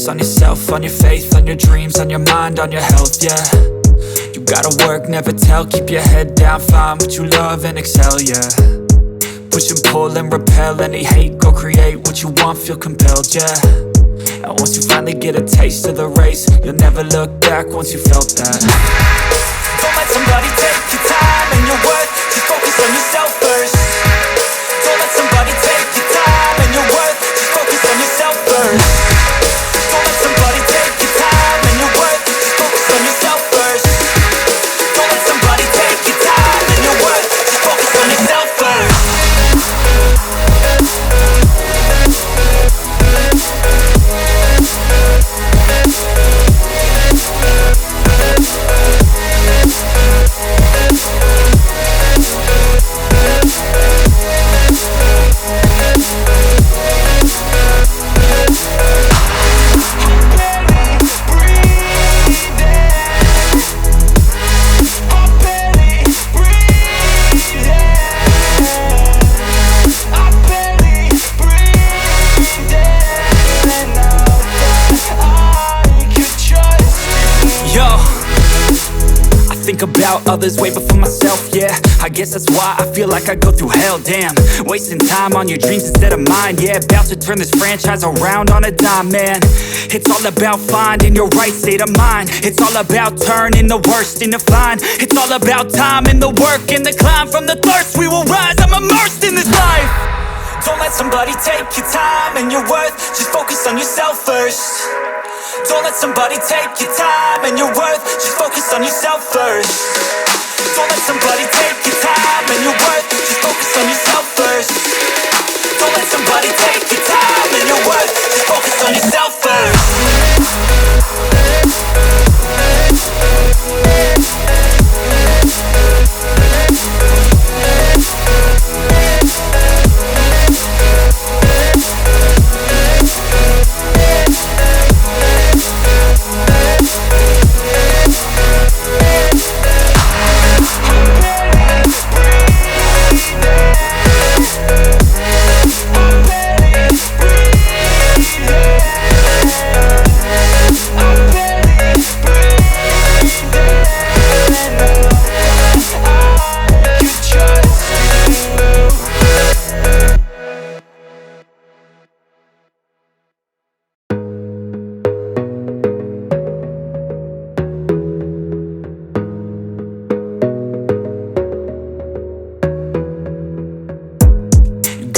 focus on yourself, on your faith, on your dreams, on your mind, on your health, yeah. You gotta work, never tell, keep your head down, find what you love and excel, yeah. Push and pull and repel any hate, go create what you want, feel compelled, yeah. And once you finally get a taste of the race, you'll never look back once you felt that. Don't let somebody take your time and your worth, just focus on yourself first. Don't let somebody take your time and your worth, just focus on yourself first. Don't let somebody take your time and your worth, just focus on yourself first. Don't let somebody take your time and your worth, just focus on yourself first. Think about others way before myself, yeah. I guess that's why I feel like I go through hell, damn. Wasting time on your dreams instead of mine, yeah. About to turn this franchise around on a dime, man. It's all about finding your right state of mind. It's all about turning the worst into fine. It's all about time and the work and the climb. From the thirst we will rise, I'm immersed in this life. Don't let somebody take your time and your worth, just focus on yourself first. Don't let somebody take your time and your worth, just focus on yourself first. Don't let somebody take your time and your worth, just focus on yourself first. Don't let somebody take your time and your worth, just focus on yourself first.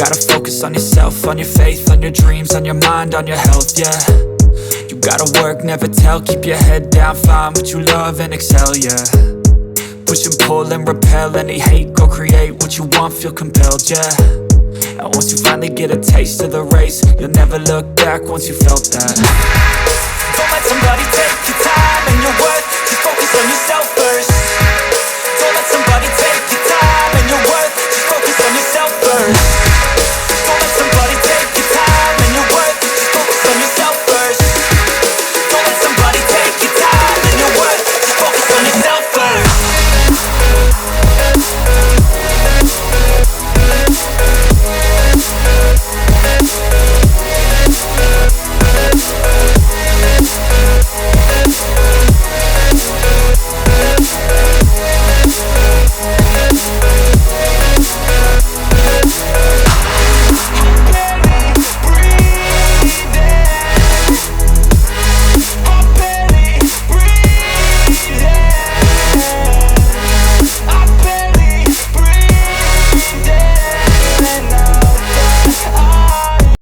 Gotta focus on yourself, on your faith, on your dreams, on your mind, on your health, yeah. You gotta work, never tell, keep your head down, find what you love and excel, yeah. Push and pull and repel any hate, go create what you want, feel compelled, yeah. And once you finally get a taste of the race, you'll never look back once you felt that. Don't let somebody take your time and your worth,